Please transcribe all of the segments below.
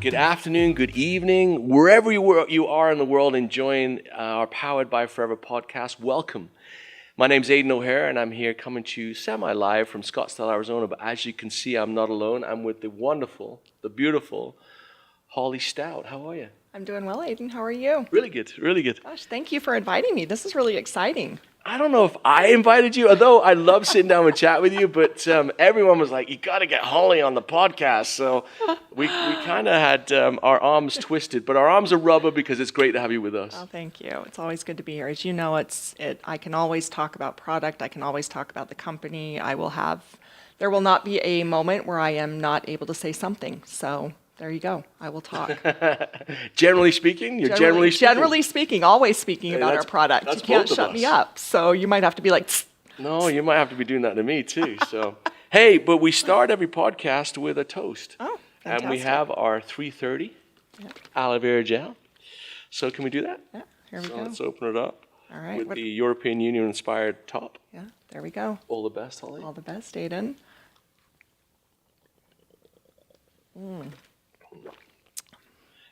Good afternoon, good evening, wherever you are in the world enjoying our Powered by Forever podcast. Welcome. My name's Aidan O'Hare, and I'm here coming to you semi-live from Scottsdale, Arizona. But as you can see, I'm not alone. I'm with the wonderful, the beautiful Holly Stout. How are you? I'm doing well, Aidan. How are you? Really good, really good. Gosh, thank you for inviting me. This is really exciting. I don't know if I invited you, although I love sitting down and chat with you, but everyone was like, you got to get Holly on the podcast. So we kind of had our arms twisted, but our arms are rubber because it's great to have you with us. Oh, thank you. It's always good to be here. As you know, I can always talk about product. I can always talk about the company. There will not be a moment where I am not able to say something. So there you go. I will talk. Generally speaking, Generally speaking, always speaking about our product. You can't shut us. me up. So you might have to be like, tss. No, you might have to be doing that to me too. So, hey, but we start every podcast with a toast. Oh, fantastic. And we have our 330 aloe vera gel. So can we do that? Yeah, here we go. Let's open it up. All right. With the European Union inspired top. Yeah, there we go. All the best, Holly. All the best, Aidan.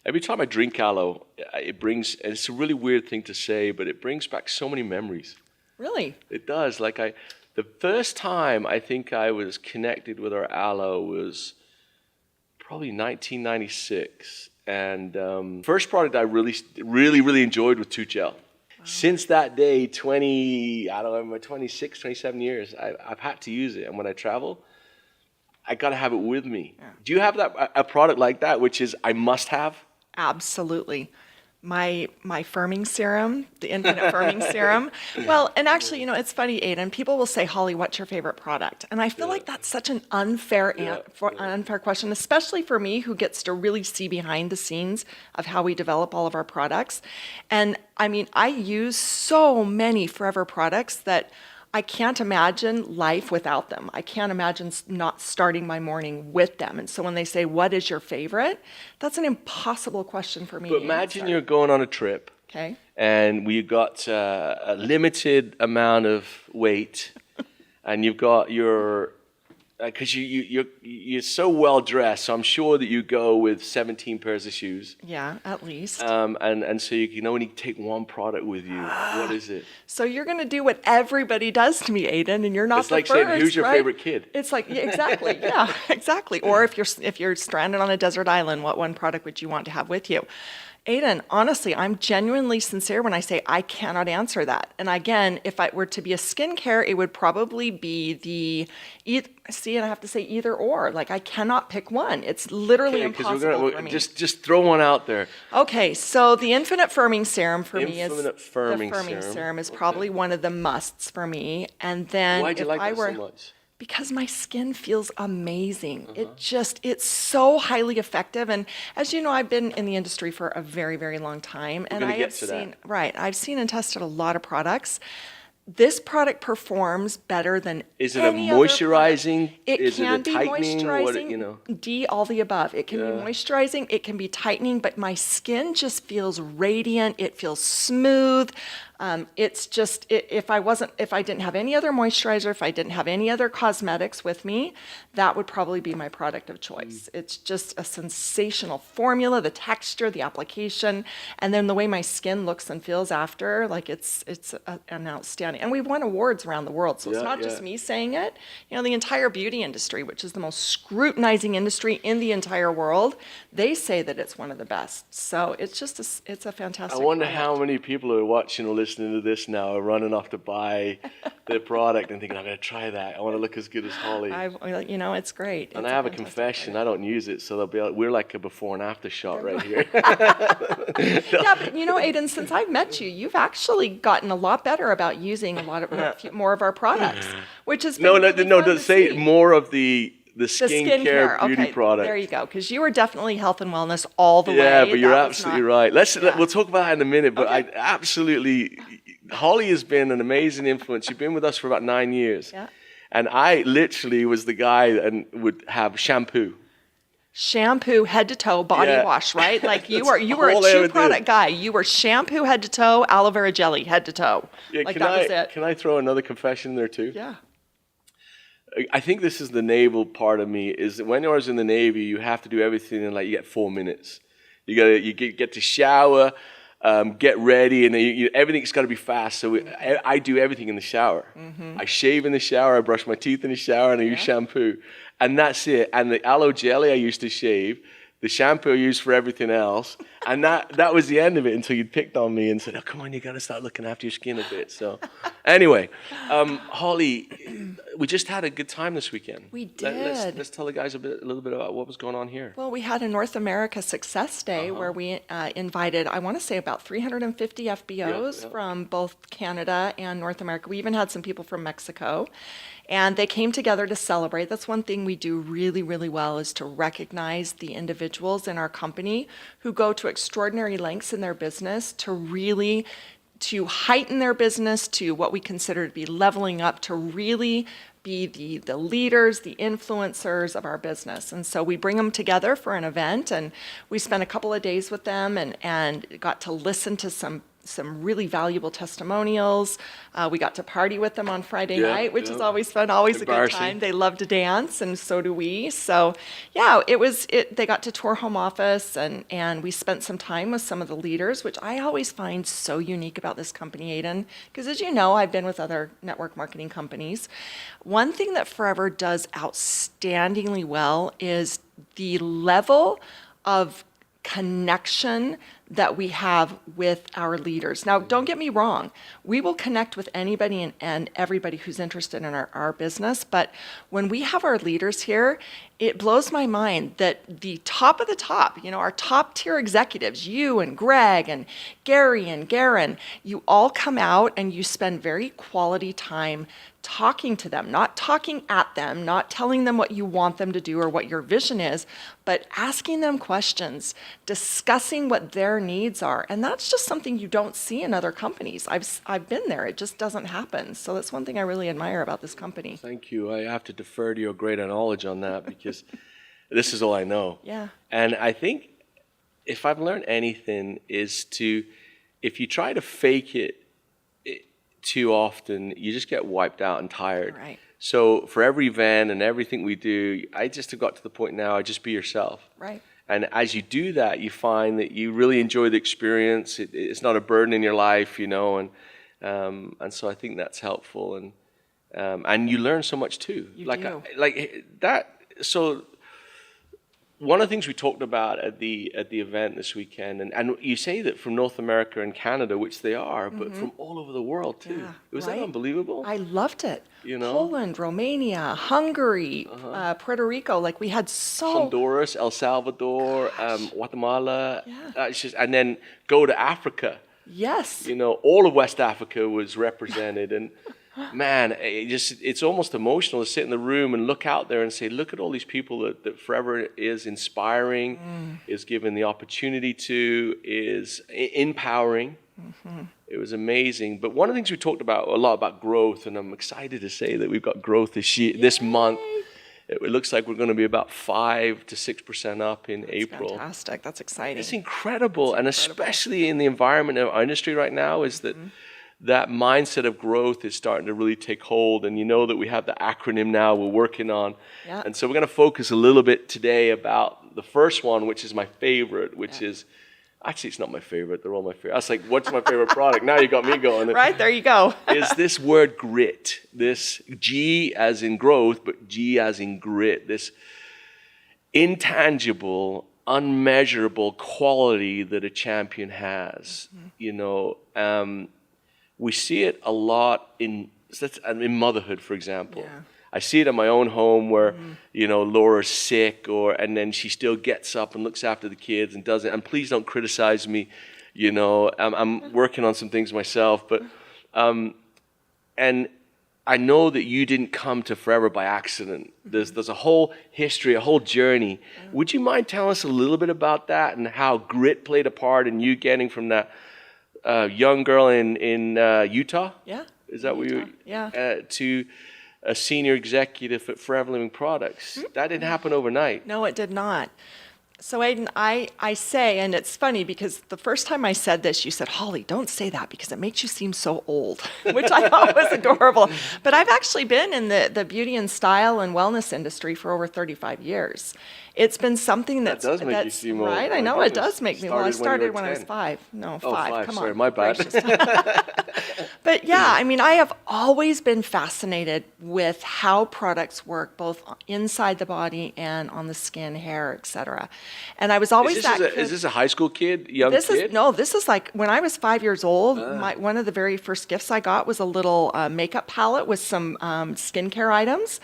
Every time I drink aloe, it's a really weird thing to say, but it brings back so many memories. Really? It does. The first time I think I was connected with our aloe was probably 1996. And first product I really enjoyed was Tooth Gel. Wow. Since that day, 26, 27 years, I've had to use it. And when I travel, I got to have it with me. Yeah. Do you have a product like that, which is I must have? Absolutely. My firming serum, the infinite firming serum. Well, and actually, it's funny, Aidan, people will say, Holly, what's your favorite product? And I feel like that's such an unfair question, especially for me, who gets to really see behind the scenes of how we develop all of our products. And I mean, I use so many forever products that I can't imagine life without them. I can't imagine not starting my morning with them. And so when they say, what is your favorite? That's an impossible question for me to But imagine answer. You're going on a trip. Okay. And we've got a limited amount of weight. And you've got because you're so well dressed, so I'm sure that you go with 17 pairs of shoes. Yeah, at least. And so you can only take one product with you. What is it? So you're going to do what everybody does to me, Aidan, and you're not the first, It's like saying, who's your favorite kid? It's like, yeah, exactly, yeah, exactly. Or if you're stranded on a desert island, what one product would you want to have with you? Aidan, honestly, I'm genuinely sincere when I say I cannot answer that. And again, if I were to be a skincare, it would probably be and I have to say either or. Like, I cannot pick one. It's literally impossible for me. Just throw one out there. Okay, so the Infinite Firming Serum for me is the firming serum is probably one of the musts for me. And then why'd you like that so much? Because my skin feels amazing. It's so highly effective. And as you know, I've been in the industry for a very, very long time. I've seen and tested a lot of products. This product performs better than Is it a moisturizing? It can be tightening? moisturizing. D, all the above. It can be moisturizing. It can be tightening. But my skin just feels radiant. It feels smooth. It's just if I didn't have any other moisturizer, if I didn't have any other cosmetics with me, that would probably be my product of choice. It's just a sensational formula, the texture, the application, and then the way my skin looks and feels after. Like it's an outstanding. And we've won awards around the world, so it's not just me saying it. The entire beauty industry, which is the most scrutinizing industry in the entire world, they say that it's one of the best. So it's a fantastic. I wonder product. how many people are watching or listening to this now are running off to buy the product and thinking, I'm going to try that. I want to look as good as Holly. It's great. And I have a confession. I don't use it, so they'll be like, we're like a before and after shot right here. Yeah, but Aidan, since I've met you, you've actually gotten a lot better about using more of our products, which is say more of the skincare beauty product. There you go, because you are definitely health and wellness all the way. Yeah, but you're absolutely right. We'll talk about that in a minute, but Holly has been an amazing influence. You've been with us for about 9 years. Yeah. And I literally was the guy and would have shampoo, head to toe, body wash, right? Like you were a 2-product guy. You were shampoo head to toe, aloe vera jelly head to toe. Yeah, that was it. Can I throw another confession in there too? Yeah. I think this is the naval part of me, is that when I was in the Navy, you have to do everything in like, you get 4 minutes. You get to shower, get ready, and everything's got to be fast. So I do everything in the shower. I shave in the shower, I brush my teeth in the shower, and I use shampoo. And that's it. And the aloe jelly I used to shave, the shampoo I used for everything else, and that was the end of it until you picked on me and said, "Oh, come on, you got to start looking after your skin a bit." So, anyway, Holly, we just had a good time this weekend. We did. Let's tell the guys a little bit about what was going on here. Well, we had a North America Success Day where we invited, I want to say, about 350 FBOs from both Canada and North America. We even had some people from Mexico. And they came together to celebrate. That's one thing we do really, really well, is to recognize the individuals in our company who go to extraordinary lengths in their business to heighten their business to what we consider to be leveling up, to really be the leaders, the influencers of our business. And so we bring them together for an event, and we spent a couple of days with them and got to listen to some really valuable testimonials. We got to party with them on Friday night, which is always fun, always a good time. They love to dance, and so do we. So, yeah, they got to tour home office, and we spent some time with some of the leaders, which I always find so unique about this company, Aidan, because as you know, I've been with other network marketing companies. One thing that Forever does outstandingly well is the level of connection that we have with our leaders. Now, don't get me wrong. We will connect with anybody and everybody who's interested in our business. But when we have our leaders here, it blows my mind that the top of the top, our top tier executives, you and Greg and Gary and Garen, you all come out and you spend very quality time talking to them, not talking at them, not telling them what you want them to do or what your vision is, but asking them questions, discussing what their needs are. And that's just something you don't see in other companies. I've been there. It just doesn't happen. So that's one thing I really admire about this company. Thank you. I have to defer to your greater knowledge on that because this is all I know. Yeah. And I think if I've learned anything is if you try to fake it too often, you just get wiped out and tired. Right. So for every event and everything we do, I just have got to the point now, just be yourself. Right. And as you do that, you find that you really enjoy the experience. It's not a burden in your life, and so I think that's helpful. And you learn so much too. You like do. Like that. So one of the things we talked about at the event this weekend, and you say that from North America and Canada, which they are, but from all over the world too. Yeah, Was that right? unbelievable? I loved it. Poland, Romania, Hungary, Puerto Rico. Like we had Honduras, El Salvador, Guatemala. Yeah. It's just, and then go to Africa. Yes. All of West Africa was represented, and man, it's almost emotional to sit in the room and look out there and say, look at all these people that Forever is inspiring, is given the opportunity to, is empowering. It was amazing. But one of the things we talked about a lot about growth, and I'm excited to say that we've got growth this month. It looks like we're going to be about 5 to 6% up in April. Fantastic. That's exciting. It's incredible. And especially in the environment of our industry right now, is that mindset of growth is starting to really take hold. And that we have the acronym now we're working on. Yeah. And so we're going to focus a little bit today about the first one, which is my favorite, which is, actually it's not my favorite, they're all my favorite. I was like, what's my favorite product? Now you got me going. Right, there you go. Is this word grit, this G as in growth, but G as in grit, this intangible, unmeasurable quality that a champion has, we see it a lot in motherhood, for example. Yeah. I see it in my own home where, Laura's sick and then she still gets up and looks after the kids and does it. And please don't criticize me. I'm working on some things myself, but, and I know that you didn't come to Forever by accident. There's a whole history, a whole journey. Would you mind telling us a little bit about that and how grit played a part in you getting from that young girl in Utah? Yeah. Is that where Yeah. to a senior executive at Forever Living Products? That didn't happen overnight. No, it did not. So Aidan, I say, and it's funny because the first time I said this, you said, Holly, don't say that because it makes you seem so old, which I thought was adorable. But I've actually been in the beauty and style and wellness industry for over 35 years. It's been something That does make you seem old. right. I My know it goodness. does make me. Well, I Started started when I was 10. 5. No, Oh, 5. 5. Come Sorry, on. my bad. Gracious. But yeah, I mean, I have always been fascinated with how products work, both inside the body and on the skin, hair, etc. And I was always Is this a high school kid, young kid? This is like when I was 5 years old. One of the very first gifts I got was a little makeup palette with some skincare items.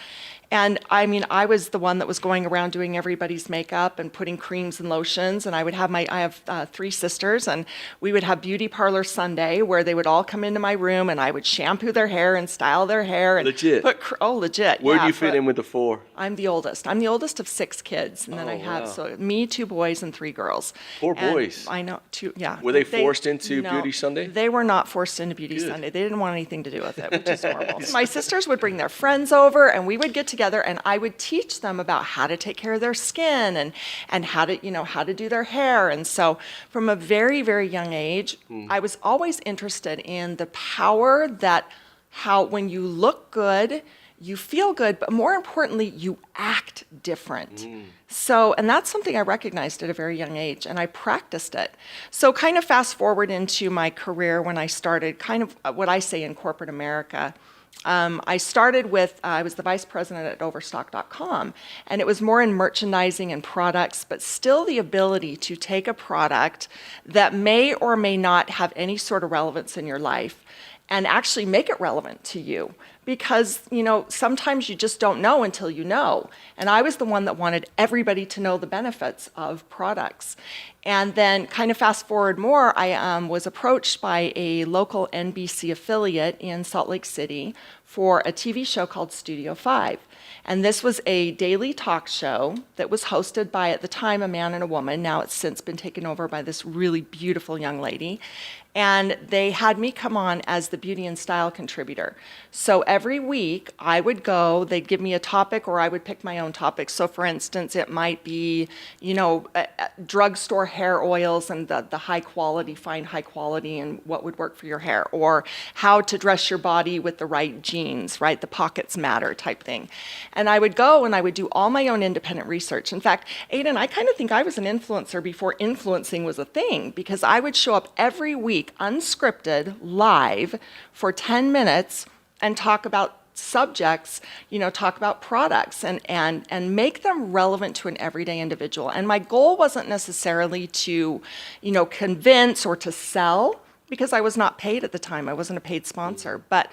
And I mean, I was the one that was going around doing everybody's makeup and putting creams and lotions. And I have 3 sisters, and we would have beauty parlor Sunday where they would all come into my room and I would shampoo their hair and style their hair. And Legit? Legit. Where do you fit in with the 4? I'm the oldest. I'm the oldest of 6 kids. And then I have, so me, 2 boys and 3 girls. 4 And boys? I know, 2, yeah. Were they forced into no, Beauty Sunday? They were not forced into Beauty Good. Sunday. They didn't want anything to do with it, which is normal. My sisters would bring their friends over and we would get together and I would teach them about how to take care of their skin and how to do their hair. And so from a very, very young age, I was always interested in the power that how when you look good, you feel good, but more importantly, you act different. So, and that's something I recognized at a very young age, and I practiced it. So kind of fast forward into my career when I started kind of what I say in corporate America. I started with, I was the vice president at Overstock.com, and it was more in merchandising and products, but still the ability to take a product that may or may not have any sort of relevance in your life and actually make it relevant to you. Because, sometimes you just don't know until you know. And I was the one that wanted everybody to know the benefits of products. And then kind of fast forward more, I was approached by a local NBC affiliate in Salt Lake City for a TV show called Studio 5. And this was a daily talk show that was hosted by, at the time, a man and a woman. Now it's since been taken over by this really beautiful young lady. And they had me come on as the beauty and style contributor. So every week I would go, they'd give me a topic or I would pick my own topic. So for instance, it might be, drugstore hair oils and the high quality, find high quality and what would work for your hair. Or how to dress your body with the right jeans, right? The pockets matter type thing. And I would go and I would do all my own independent research. In fact, Aidan, I kind of think I was an influencer before influencing was a thing, because I would show up every week unscripted, live, for 10 minutes and talk about subjects, talk about products and make them relevant to an everyday individual. And my goal wasn't necessarily to, convince or to sell, because I was not paid at the time. I wasn't a paid sponsor. But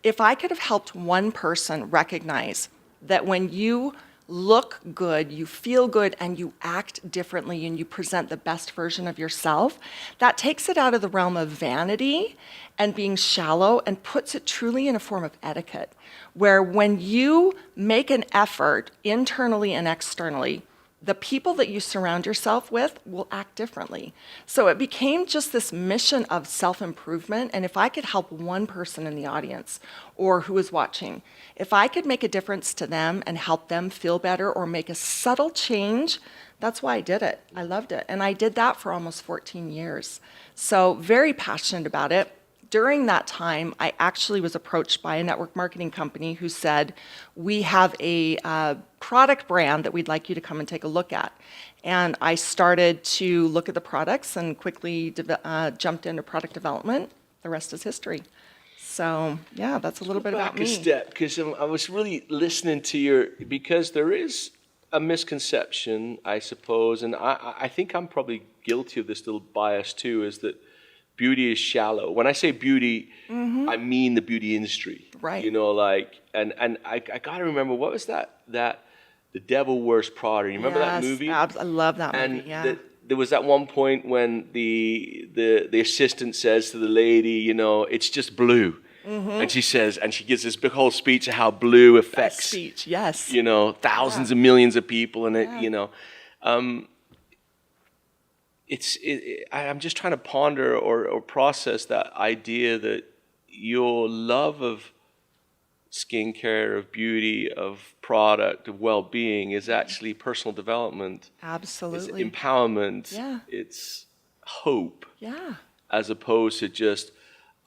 if I could have helped one person recognize that when you look good, you feel good, and you act differently, and you present the best version of yourself, that takes it out of the realm of vanity and being shallow and puts it truly in a form of etiquette, where when you make an effort internally and externally, the people that you surround yourself with will act differently. So it became just this mission of self-improvement. And if I could help one person in the audience or who was watching, if I could make a difference to them and help them feel better or make a subtle change, that's why I did it. I loved it. And I did that for almost 14 years. So very passionate about it. During that time, I actually was approached by a network marketing company who said, we have a product brand that we'd like you to come and take a look at. And I started to look at the products and quickly jumped into product development. The rest is history. So yeah, that's a little bit about me. Back a step, because I was really listening to because there is a misconception, I suppose, and I think I'm probably guilty of this little bias too, is that beauty is shallow. When I say beauty, I mean the beauty industry. Right. And I got to remember, what was that? The Devil Wears Prada. You remember that movie? I love that movie, yeah. There was that one point when the assistant says to the lady, it's just blue. And she says, and she gives this big whole speech of how blue affects, Best speech, yes. Thousands of millions of people. And I'm just trying to ponder or process that idea that your love of skincare, of beauty, of product, of well-being is actually personal development. Absolutely. It's empowerment. Yeah. It's hope. Yeah. As opposed to just,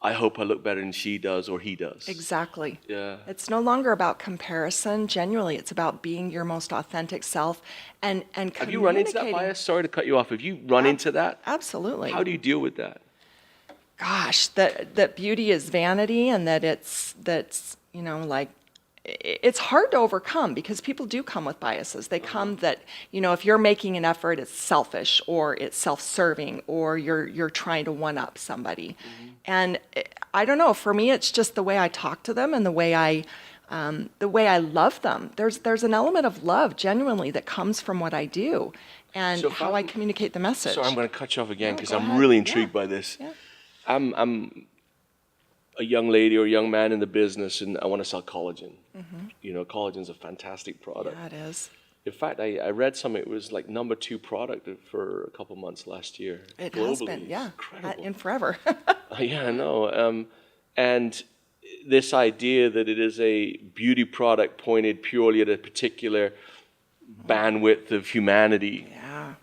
I hope I look better than she does or he does. Exactly. Yeah. It's no longer about comparison. Genuinely, it's about being your most authentic self and communicating. Have you run into that bias? Sorry to cut you off. Have you run into that? Absolutely. How do you deal with that? Gosh, that beauty is vanity, and that's like it's hard to overcome because people do come with biases. They come that, if you're making an effort, it's selfish or it's self-serving or you're trying to one up somebody. And I don't know, for me it's just the way I talk to them and the way I love them. There's an element of love genuinely that comes from what I do and how I communicate the message. Sorry, I'm going to cut you off again because go I'm ahead. really intrigued by this. Yeah. I'm a young lady or a young man in the business, and I want to sell collagen. Collagen's a fantastic product. Yeah, it is. In fact, I read something. It was like number 2 product for a couple months last year. It globally. has been, yeah, Incredible. in forever. Yeah, I know. And this idea that it is a beauty product pointed purely at a particular bandwidth of humanity. Yeah.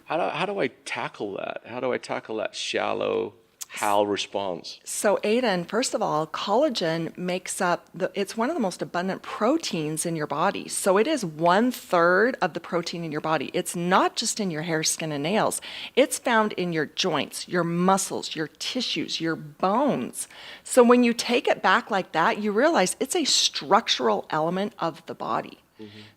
How do I tackle that? How do I tackle that shallow HAL response? So Aidan, first of all, collagen makes up, it's one of the most abundant proteins in your body. So it is 1/3 of the protein in your body. It's not just in your hair, skin, and nails. It's found in your joints, your muscles, your tissues, your bones. So when you take it back like that, you realize it's a structural element of the body.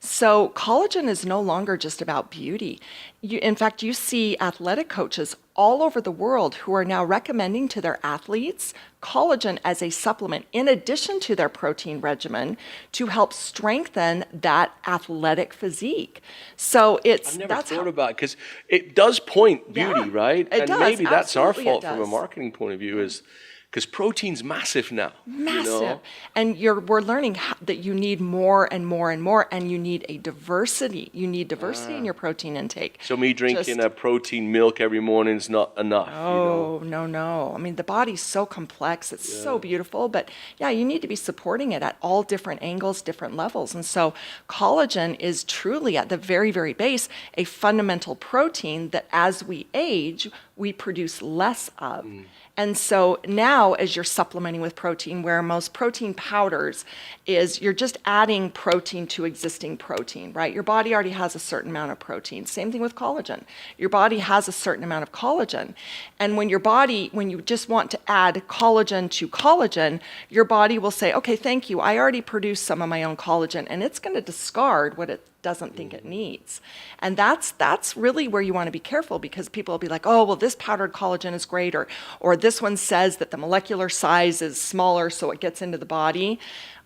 So collagen is no longer just about beauty. In fact, you see athletic coaches all over the world who are now recommending to their athletes collagen as a supplement in addition to their protein regimen to help strengthen that athletic physique. So I've never thought about it because it does point beauty, right? It does. Maybe that's our Absolutely, fault it from a does. marketing point of view is because protein's massive now. Massive. And we're learning that you need more and more and more, and you need a diversity. You need diversity in your protein intake. So me drinking a protein milk every morning is not enough. Oh, no. I mean, the body's so complex. It's so beautiful. But yeah, you need to be supporting it at all different angles, different levels. And so collagen is truly at the very, very base a fundamental protein that as we age, we produce less of. And so now as you're supplementing with protein, where most protein powders is you're just adding protein to existing protein, right? Your body already has a certain amount of protein. Same thing with collagen. Your body has a certain amount of collagen. And when you just want to add collagen to collagen, your body will say, okay, thank you. I already produced some of my own collagen, and it's going to discard what it doesn't think it needs. And that's really where you want to be careful, because people will be like, oh, well, this powdered collagen is great, or this one says that the molecular size is smaller so it gets into the body.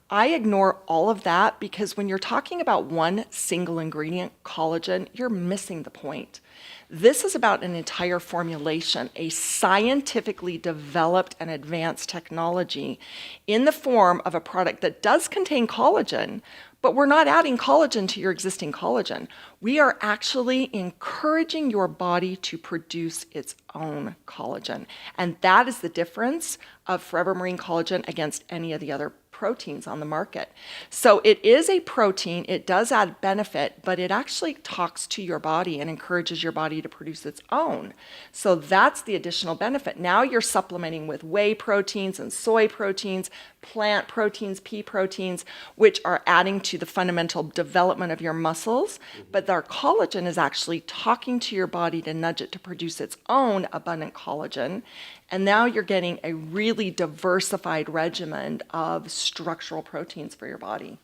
I ignore all of that because when you're talking about one single ingredient, collagen, you're missing the point. This is about an entire formulation, a scientifically developed and advanced technology in the form of a product that does contain collagen, but we're not adding collagen to your existing collagen. We are actually encouraging your body to produce its own collagen. And that is the difference of Forever Marine Collagen against any of the other proteins on the market. So it is a protein, it does add benefit, but it actually talks to your body and encourages your body to produce its own. So that's the additional benefit. Now you're supplementing with whey proteins and soy proteins, plant proteins, pea proteins, which are adding to the fundamental development of your muscles, but our collagen is actually talking to your body to nudge it to produce its own abundant collagen. And now you're getting a really diversified regimen of structural proteins for your body.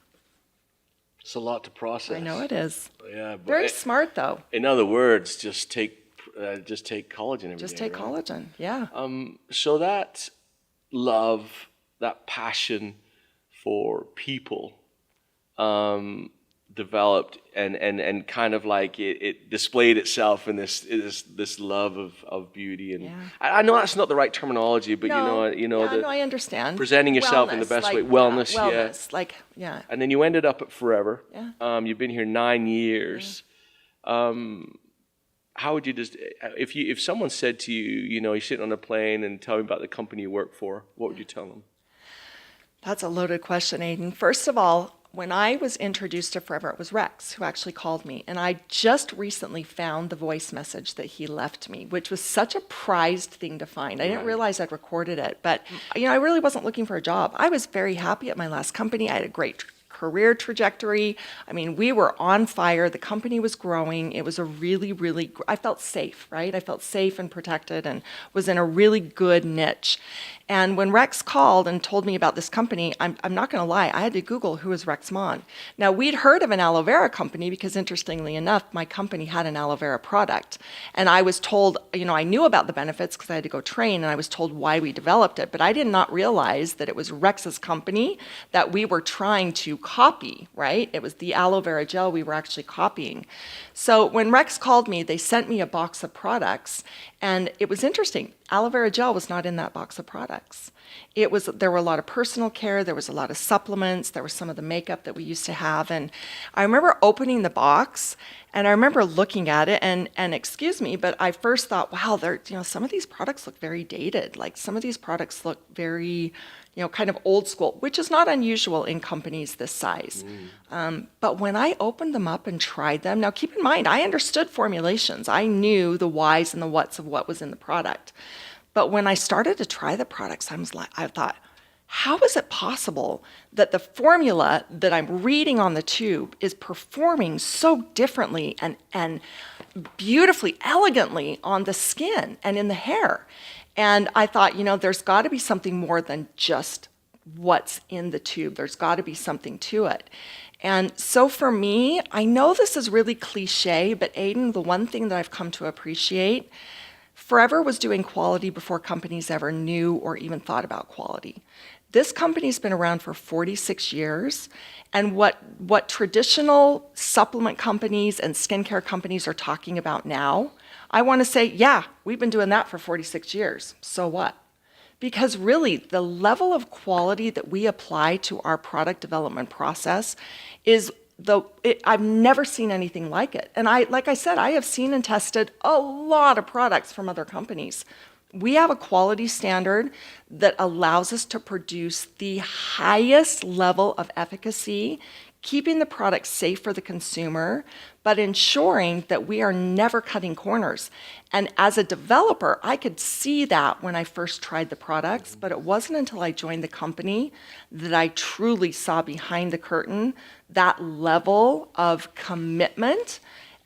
It's a lot to process. I know it is. Yeah, but Very smart, though. In other words, just take collagen every day. Just take right? collagen, yeah. So that love, that passion for people developed and kind of like it displayed itself in this love of beauty. And I know that's not the right terminology, but No, I understand. presenting yourself in the best way. Wellness, yeah. And then you ended up at Forever. Yeah. You've been here 9 years. How would you just, if someone said to you, you're sitting on a plane and tell me about the company you work for, what would you tell them? That's a loaded question, Aidan. First of all, when I was introduced to Forever, it was Rex who actually called me. And I just recently found the voice message that he left me, which was such a prized thing to find. I didn't realize I'd recorded it. But, I really wasn't looking for a job. I was very happy at my last company. I had a great career trajectory. I mean, we were on fire. The company was growing. It was a really, really, I felt safe, right? I felt safe and protected and was in a really good niche. And when Rex called and told me about this company, I'm not going to lie, I had to Google who was Rex Mon. Now, we'd heard of an aloe vera company because, interestingly enough, my company had an aloe vera product. And I was told, I knew about the benefits because I had to go train, and I was told why we developed it. But I did not realize that it was Rex's company that we were trying to copy, right? It was the aloe vera gel we were actually copying. So when Rex called me, they sent me a box of products, and it was interesting. Aloe vera gel was not in that box of products. There were a lot of personal care, there was a lot of supplements, there was some of the makeup that we used to have. And I remember opening the box, and I remember looking at it, and excuse me, but I first thought, wow, some of these products look very dated. Like, some of these products look very, kind of old school, which is not unusual in companies this size. But when I opened them up and tried them, now keep in mind, I understood formulations. I knew the whys and the whats of what was in the product. But when I started to try the products, I thought, how is it possible that the formula that I'm reading on the tube is performing so differently and beautifully, elegantly on the skin and in the hair? And I thought, there's got to be something more than just what's in the tube. There's got to be something to it. And so for me, I know this is really cliche, but Aidan, the one thing that I've come to appreciate, Forever was doing quality before companies ever knew or even thought about quality. This company's been around for 46 years, and what traditional supplement companies and skincare companies are talking about now, I want to say, yeah, we've been doing that for 46 years. So what? Because really, the level of quality that we apply to our product development process is I've never seen anything like it. And like I said, I have seen and tested a lot of products from other companies. We have a quality standard that allows us to produce the highest level of efficacy, keeping the product safe for the consumer, but ensuring that we are never cutting corners. And as a developer, I could see that when I first tried the products, but it wasn't until I joined the company that I truly saw behind the curtain that level of commitment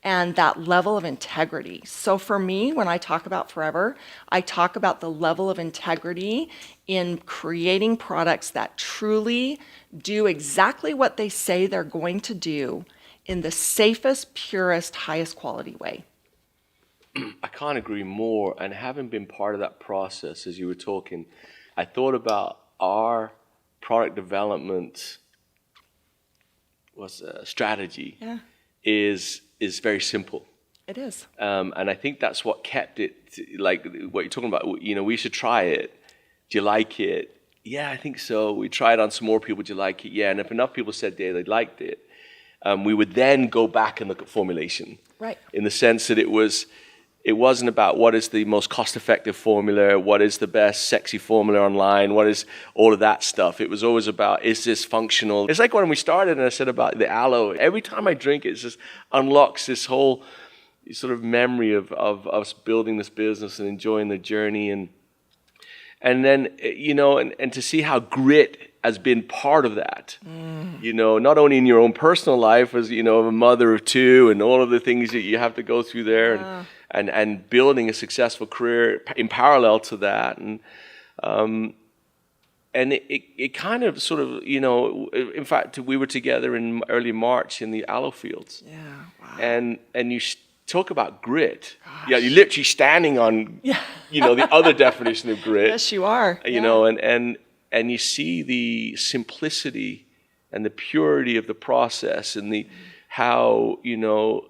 and that level of integrity. So for me, when I talk about Forever, I talk about the level of integrity in creating products that truly do exactly what they say they're going to do in the safest, purest, highest quality way. I can't agree more. And having been part of that process as you were talking, I thought about our product development strategy is very simple. It is. And I think that's what kept it, like what you're talking about, we should try it. Do you like it? Yeah, I think so. We tried on some more people. Do you like it? Yeah. And if enough people said they liked it, we would then go back and look at formulation. Right. In the sense that it wasn't about what is the most cost-effective formula, what is the best sexy formula online, what is all of that stuff. It was always about, is this functional? It's like when we started and I said about the aloe. Every time I drink it, it just unlocks this whole sort of memory of us building this business and enjoying the journey. And then, and to see how grit has been part of that, not only in your own personal life as, a mother of two and all of the things that you have to go through there and building a successful career in parallel to that. And it kind of sort of, in fact, we were together in early March in the aloe fields. Yeah, wow. And you talk about grit. Gosh. Yeah, you're literally standing on, the other definition of grit. Yes, you are. And you see the simplicity and the purity of the process and how,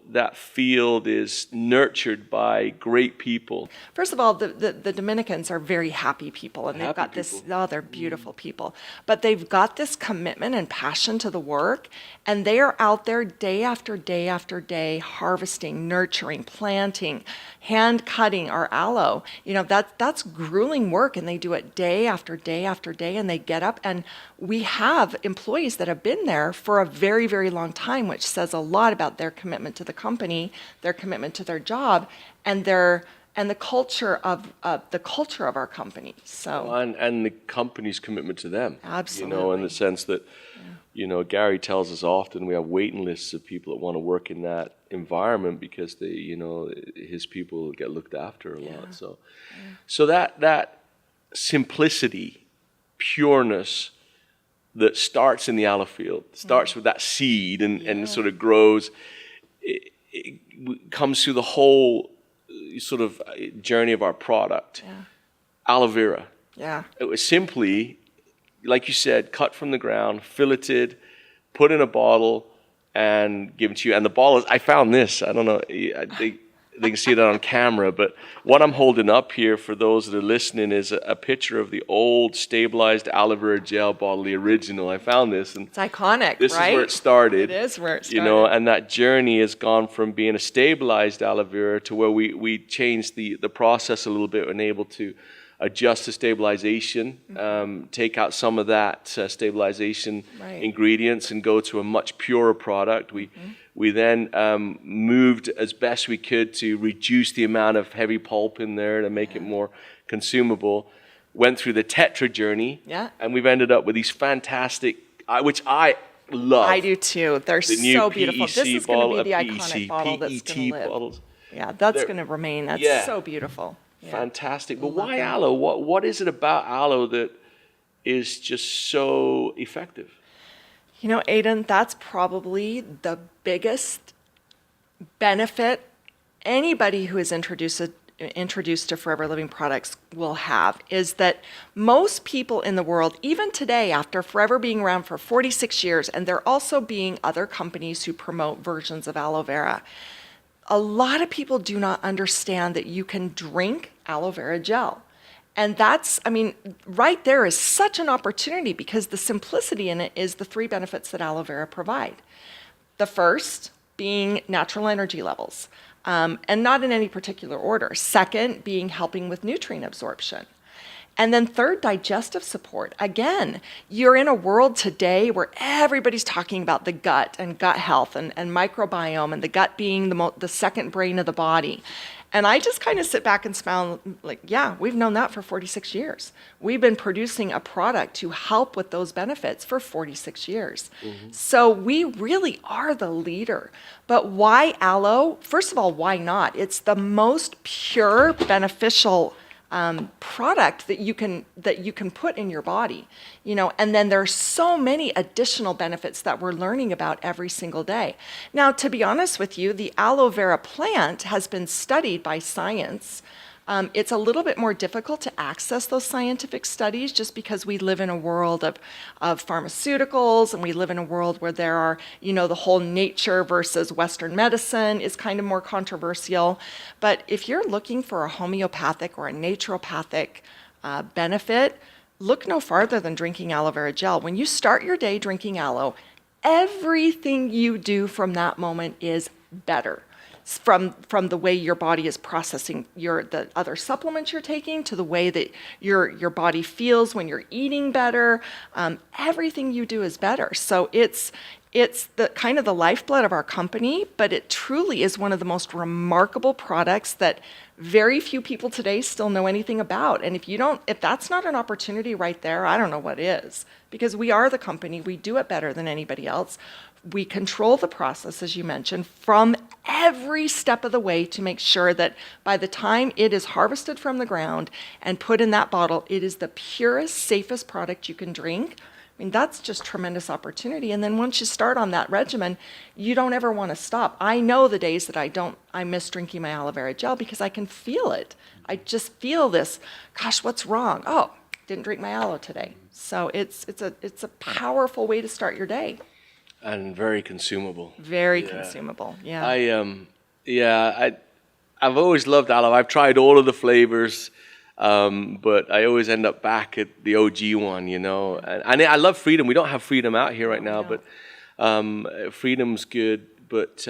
that field is nurtured by great people. First of all, the Dominicans are very happy people, and they've Happy got this, people. oh, they're beautiful people. But they've got this commitment and passion to the work, and they are out there day after day after day, harvesting, nurturing, planting, hand cutting our aloe. That's grueling work, and they do it day after day after day, and they get up, and we have employees that have been there for a very, very long time, which says a lot about their commitment to the company, their commitment to their job, and the culture of our company. So And the company's commitment to them. Absolutely. In the sense that, Gary tells us often we have waiting lists of people that want to work in that environment because his people get looked after a lot. So that simplicity, pureness that starts in the aloe field, starts with that seed and sort of grows, it comes through the whole sort of journey of our product. Aloe vera. Yeah. It was simply, like you said, cut from the ground, filleted, put in a bottle, and given to you. And the bottle is, I found this, I don't know, they can see that on camera, but what I'm holding up here for those that are listening is a picture of the old stabilized aloe vera gel bottle, the original. I found this, and It's iconic, this right? is where it started. It is where it started. And that journey has gone from being a stabilized aloe vera to where we changed the process a little bit and able to adjust the stabilization, take out some of that stabilization ingredients and go to a much purer product. We then moved as best we could to reduce the amount of heavy pulp in there to make it more consumable. Went through the Tetra journey, and we've ended up with these fantastic, which I love. I do too. They're so beautiful. This is going to be the PEC, iconic bottle that's going to live. bottles. Yeah, that's going to remain. That's so beautiful. Yeah. Fantastic. But why aloe? What is it about aloe that is just so effective? Aidan, that's probably the biggest benefit anybody who is introduced to Forever Living products will have, is that most people in the world, even today, after Forever being around for 46 years, and there also being other companies who promote versions of aloe vera, a lot of people do not understand that you can drink aloe vera gel. And that's, right there is such an opportunity, because the simplicity in it is the 3 benefits that aloe vera provide. The first being natural energy levels, and not in any particular order. Second being helping with nutrient absorption. And then third, digestive support. Again, you're in a world today where everybody's talking about the gut and gut health and microbiome, and the gut being the second brain of the body. And I just kind of sit back and smile, like, yeah, we've known that for 46 years. We've been producing a product to help with those benefits for 46 years. So we really are the leader. But why aloe? First of all, why not? It's the most pure, beneficial product that you can put in your body, and then there's so many additional benefits that we're learning about every single day. Now, to be honest with you, the aloe vera plant has been studied by science. It's a little bit more difficult to access those scientific studies just because we live in a world of pharmaceuticals, and we live in a world where there are, the whole nature versus Western medicine is kind of more controversial. But if you're looking for a homeopathic or a naturopathic benefit, look no farther than drinking aloe vera gel. When you start your day drinking aloe, everything you do from that moment is better. From the way your body is processing the other supplements you're taking, to the way that your body feels when you're eating better, everything you do is better. So it's the kind of the lifeblood of our company, but it truly is one of the most remarkable products that very few people today still know anything about. And if that's not an opportunity right there, I don't know what is, because we are the company. We do it better than anybody else. We control the process, as you mentioned, from every step of the way to make sure that by the time it is harvested from the ground and put in that bottle, it is the purest, safest product you can drink. That's just tremendous opportunity. And then once you start on that regimen, you don't ever want to stop. I know the days that I miss drinking my aloe vera gel, because I can feel it. I just feel this, gosh, what's wrong? Oh, didn't drink my aloe today. So it's a powerful way to start your day. And very consumable. Very consumable. Yeah. I've always loved aloe. I've tried all of the flavors, but I always end up back at the OG one, you know. And I love Freedom. We don't have Freedom out here right now, but Freedom's good. But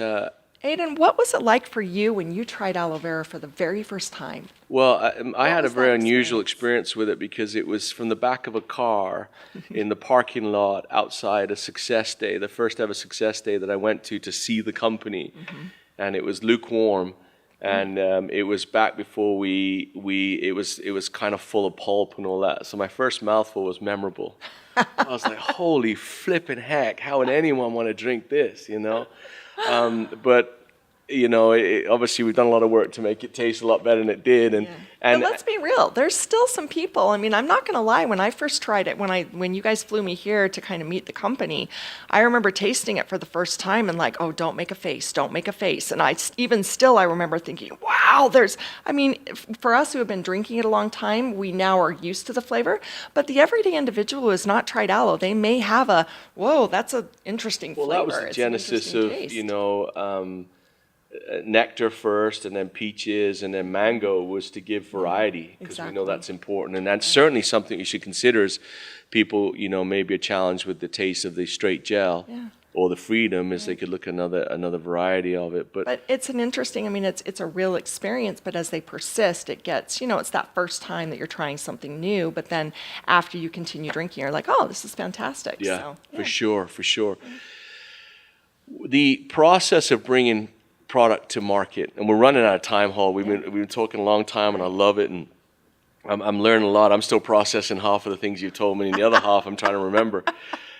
Aidan, what was it like for you when you tried aloe vera for the very first time? well, I had a was very that unusual experience with it because it was from the back of a car in the parking lot outside a Success Day, the first ever Success Day that I went to see the company, and it was lukewarm. And it was back before it was kind of full of pulp and all that. So my first mouthful was memorable. I was like, holy flipping heck, how would anyone want to drink this, you know? But, you know, obviously we've done a lot of work to make it taste a lot better than it did. But let's be real. There's still some people. I mean, I'm not going to lie. When I first tried it, when you guys flew me here to kind of meet the company, I remember tasting it for the first time and like, oh, don't make a face, don't make a face. And I remember thinking, wow, for us who have been drinking it a long time, we now are used to the flavor. But the everyday individual who has not tried aloe, they may have whoa, that's an interesting flavor. Well, that was the genesis of, taste. you know, nectar first, and then peaches, and then mango was to give variety, because we know that's important, and that's certainly something you should consider as people, you know, maybe a challenge with the taste of the straight gel or the Freedom, is they could look at another variety of it. But it's an interesting. I mean, it's a real experience, but as they persist, it gets, you know, it's that first time that you're trying something new, but then after you continue drinking, you're like, oh, this is fantastic. For sure. The process of bringing product to market, and we're running out of time, Hall. We've been talking a long time, and I love it, and I'm learning a lot. I'm still processing half of the things you told me, and the other half I'm trying to remember.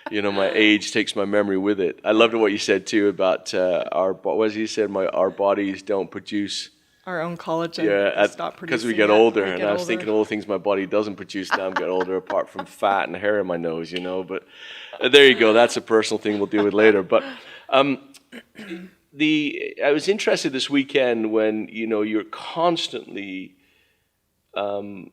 You know, my age takes my memory with it. I loved what you said too about our bodies don't produce our own collagen. Stop producing because we get older, and I was thinking all the things my body doesn't produce now. I'm getting older, apart from fat and hair in my nose, you know. But there you go. That's a personal thing we'll deal with later. But I was interested this weekend when, you know, you're constantly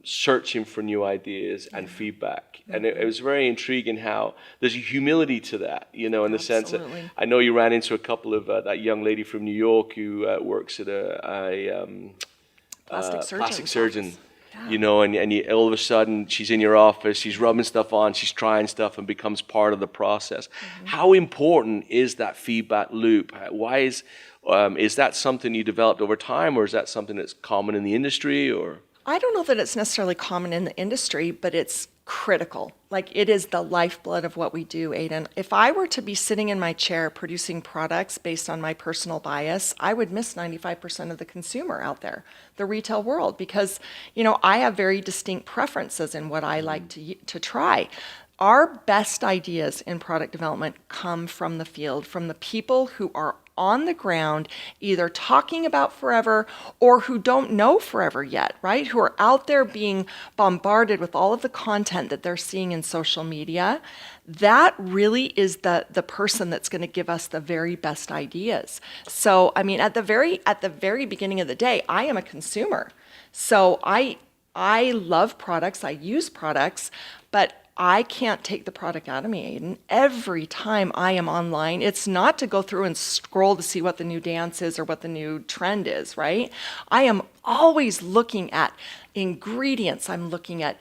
searching for new ideas and feedback. And it was very intriguing how there's a humility to that, you know, in the sense that I know you ran into a couple of that young lady from New York who works at a plastic surgeon. You know, and you, all of a sudden she's in your office, she's rubbing stuff on, she's trying stuff, and becomes part of the process. How important is that feedback loop? Why is that something you developed over time, or is that something that's common in the industry? Or I don't know that it's necessarily common in the industry, but it's critical. Like, it is the lifeblood of what we do, Aidan. If I were to be sitting in my chair producing products based on my personal bias, I would miss 95% of the consumer out there, the retail world, because, you know, I have very distinct preferences in what I like to try. Our best ideas in product development come from the field, from the people who are on the ground, either talking about forever or who don't know forever yet, right? Who are out there being bombarded with all of the content that they're seeing in social media. That really is the person that's going to give us the very best ideas. So, I mean, at the very beginning of the day, I am a consumer. So I love products, I use products, but I can't take the product out of me, Aidan. Every time I am online, it's not to go through and scroll to see what the new dance is or what the new trend is, right? I am always looking at ingredients. I'm looking at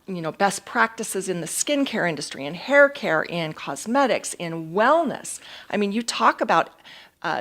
you know, best practices in the skincare industry, in hair care, in cosmetics, in wellness. I mean, you talk about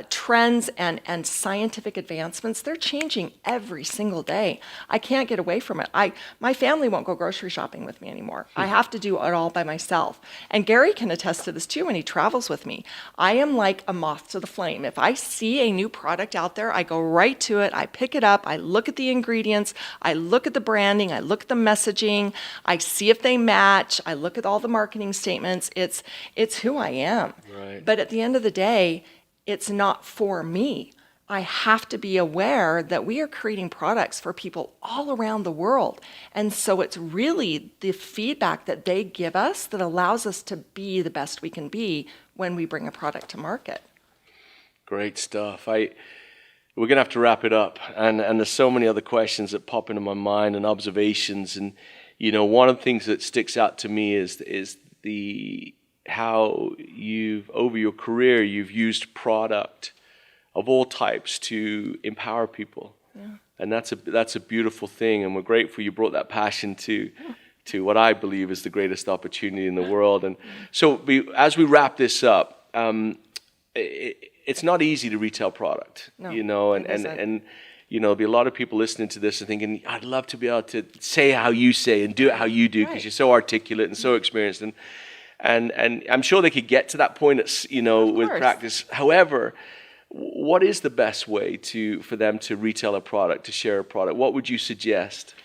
trends and scientific advancements, they're changing every single day. I can't get away from it. My family won't go grocery shopping with me anymore. I have to do it all by myself. And Gary can attest to this too when he travels with me. I am like a moth to the flame. If I see a new product out there, I go right to it. I pick it up. I look at the ingredients. I look at the branding. I look at the messaging. I see if they match. I look at all the marketing statements. It's who I am. Right. But at the end of the day, it's not for me. I have to be aware that we are creating products for people all around the world. And so it's really the feedback that they give us that allows us to be the best we can be when we bring a product to market. Great stuff. We're going to have to wrap it up. And there's so many other questions that pop into my mind and observations. And, you know, one of the things that sticks out to me is the how over your career, you've used product of all types to empower people. Yeah. And that's a beautiful thing, and we're grateful you brought that passion to what I believe is the greatest opportunity in the world. And so as we wrap this up, it's not easy to retail product, No, and there'll be a lot of people listening to this and thinking, I'd love to be able to say how you say and do it how you do, because you're so articulate and so experienced, and I'm sure they could get to that point, with practice. However, what is the best way for them to retail a product, to share a product? What would you suggest?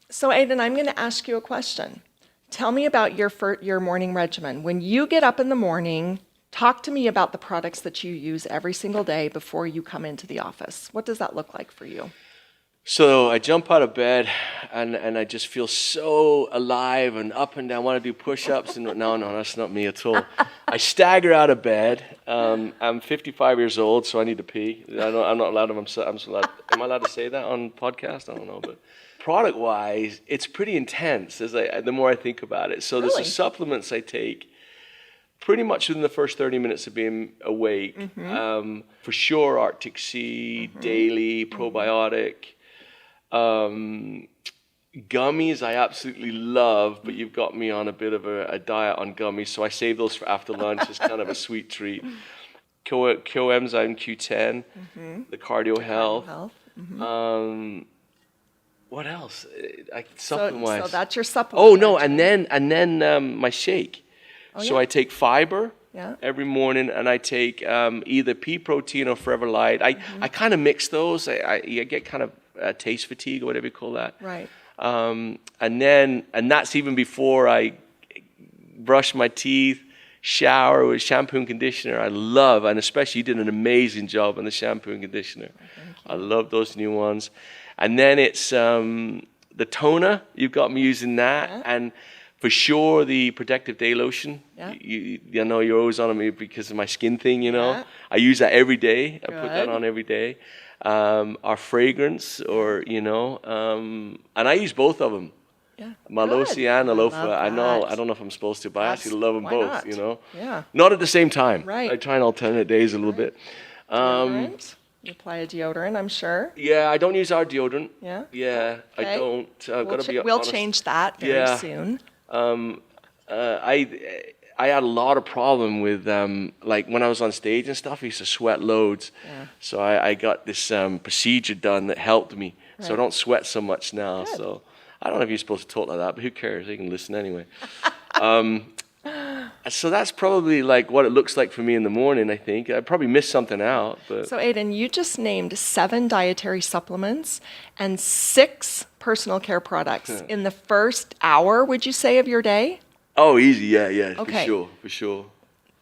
So, Aidan, I'm going to ask you a question. Tell me about your morning regimen. When you get up in the morning, talk to me about the products that you use every single day before you come into the office. What does that look like for you? So I jump out of bed and I just feel so alive and up and down. I want to do push-ups and no, that's not me at all. I stagger out of bed. I'm 55 years old, so I need to pee. I'm not allowed. Am I allowed to say that on podcast? I don't know, but product-wise, it's pretty intense the more I think about it. So there's the supplements I take pretty much within the first 30 minutes of being awake. Mm-hmm. For sure, Arctic Sea, daily, probiotic. Gummies I absolutely love, but you've got me on a bit of a diet on gummies, so I save those for after lunch. It's kind of a sweet treat. Coenzyme Q10, the Cardio Health. Mm-hmm. What else? Supplement-wise. So that's your supplement. Oh no, and then my shake. Oh, so I take fiber every morning, and I take either pea protein or Forever Light. I kind of mix those. I get kind of taste fatigue or whatever you call that. Right. And that's even before I brush my teeth, shower with shampoo and conditioner. I love, and especially you did an amazing job on the shampoo and conditioner. I love those new ones. And then it's the toner. You've got me using that, and for sure the protective day lotion. Yeah. I know you're always on me because of my skin thing. I use that every day. I put that on every day. Our fragrance, and I use both of them. Yeah. Malosi and Alofa. I don't know if I'm supposed to, but I actually love them both. Not? Yeah. Not at the same time. Right. I try and alternate days a little bit. Deodorant. You apply a deodorant, I'm sure. Yeah, I don't use our deodorant. Yeah. Yeah, okay. I don't. We'll change that very soon. I had a lot of problem with like when I was on stage and stuff. I used to sweat loads. Yeah. So I got this procedure done that helped me. Right. So I don't sweat so much now. Good. So I don't know if you're supposed to talk like that, but who cares? They can listen anyway. So that's probably like what it looks like for me in the morning, I think. I probably missed something out. But. So Aidan, you just named 7 dietary supplements and 6 personal care products in the first hour, would you say, of your day? Oh, easy, yeah, okay. For sure.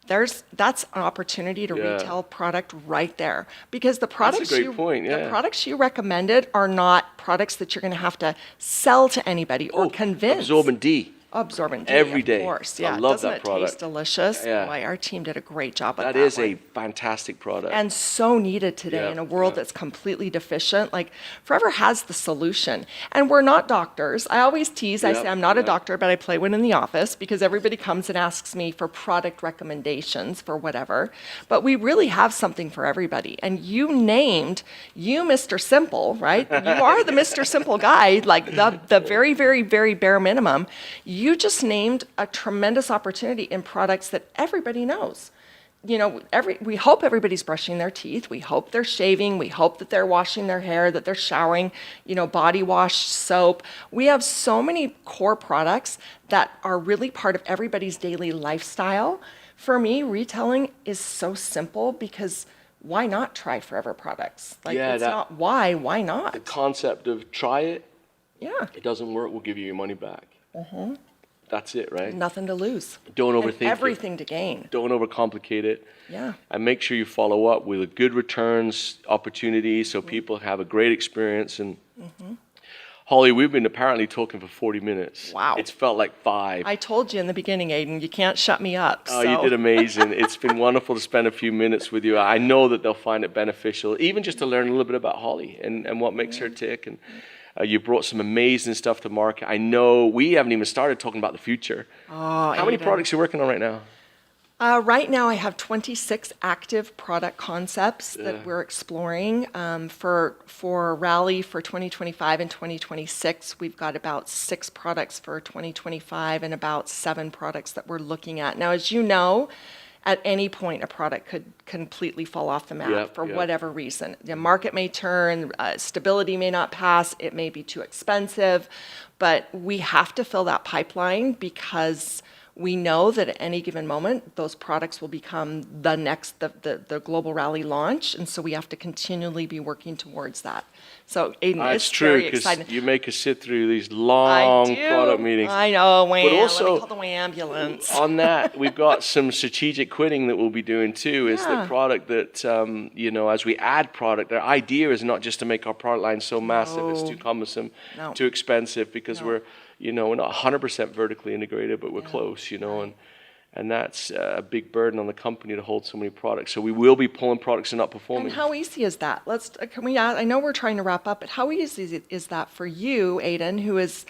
That's an opportunity to retail product right there, because the products the products you recommended are not products that you're going to have to sell to anybody or convince. Absorbent D. Absorbent D, every day. Of course, yeah. I love Doesn't that it product. Taste delicious? Yeah. Boy, our team did a great job with that. That is a fantastic product. And so needed today in a world that's completely deficient. Like, Forever has the solution. And we're not doctors. I always tease, I say I'm not a doctor, but I play one in the office because everybody comes and asks me for product recommendations for whatever. But we really have something for everybody. And you named, Mr. Simple, right? You are the Mr. Simple guy, like the very, very, very bare minimum. You just named a tremendous opportunity in products that everybody knows. We hope everybody's brushing their teeth. We hope they're shaving. We hope that they're washing their hair, that they're showering, body wash, soap. We have so many core products that are really part of everybody's daily lifestyle. For me, retailing is so simple because why not try Forever products? Not why not? The concept of try it. Yeah. It doesn't work, we'll give you your money back. Mm-hmm. That's it, right? Nothing to lose. Don't overthink and everything to gain. Don't overcomplicate it. Yeah. And make sure you follow up with a good returns opportunity so people have a great experience. And Holly, we've been apparently talking for 40 minutes. Wow. It's felt like 5. I told you in the beginning, Aidan, you can't shut me up. Oh, you did amazing. It's been wonderful to spend a few minutes with you. I know that they'll find it beneficial, even just to learn a little bit about Holly and what makes her tick. And you brought some amazing stuff to market. I know we haven't even started talking about the future. Oh, How many products are you working on right now? Right now, I have 26 active product concepts that we're exploring for Rally for 2025 and 2026. We've got about 6 products for 2025 and about 7 products that we're looking at. Now, as you know, at any point, a product could completely fall off the map for whatever reason. The market may turn, stability may not pass, it may be too expensive, but we have to fill that pipeline because we know that at any given moment, those products will become the next, the global rally launch, and so we have to continually be working towards that. So, Aidan, it's true, very exciting. you make us sit through these long product meetings. I know, wham, but also, let me call the ambulance. On that, we've got some strategic quitting that we'll be doing too. Is the product that, as we add product, our idea is not just to make our product line so massive, it's too cumbersome, too expensive, because we're not 100% vertically integrated, but we're close, and that's a big burden on the company to hold so many products. So we will be pulling products that are not performing. And how easy is that? I know we're trying to wrap up, but how easy is that for you, Aidan, who is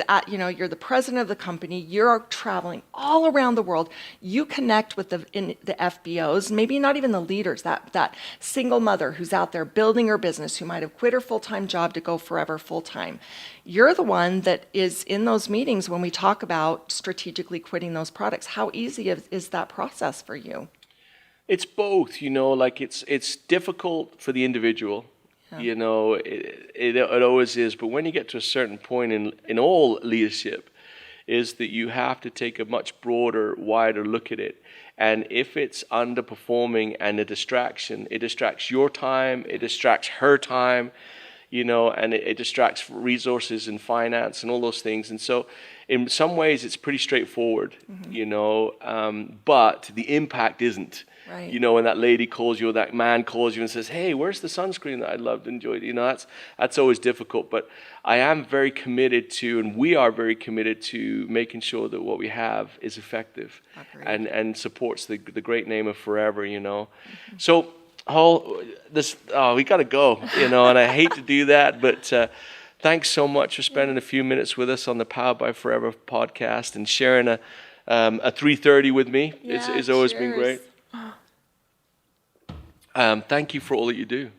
at, you're the president of the company, you're traveling all around the world, you connect with the FBOs, maybe not even the leaders, that single mother who's out there building her business, who might have quit her full-time job to go forever full-time. You're the one that is in those meetings when we talk about strategically quitting those products. How easy is that process for you? It's both, it's difficult for the individual, it always is. But when you get to a certain point in all leadership, is that you have to take a much broader, wider look at it. And if it's underperforming and a distraction, it distracts your time, it distracts her time, and it distracts resources and finance and all those things. And so in some ways it's pretty straightforward, but the impact isn't. Right. When that lady calls you or that man calls you and says, hey, where's the sunscreen that I loved and enjoyed? That's always difficult. But I am very committed to, and we are very committed to making sure that what we have is effective and supports the great name of Forever, So we got to go, and I hate to do that, but thanks so much for spending a few minutes with us on the Powered by Forever podcast and sharing a 3:30 with me. It's always been great. Thank you for all that you do.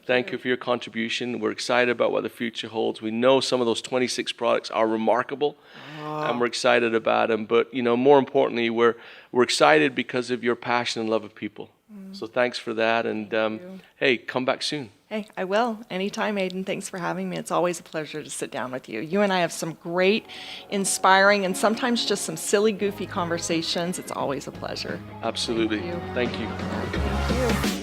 Thank you for your contribution. We're excited about what the future holds. We know some of those 26 products are remarkable, and we're excited about them. But more importantly, we're excited because of your passion and love of people. So thanks for that, and hey, come back soon. Hey, I will. Anytime, Aidan. Thanks for having me. It's always a pleasure to sit down with you. You and I have some great, inspiring, and sometimes just some silly, goofy conversations. It's always a pleasure. Absolutely. Thank you. Thank you. Thank you.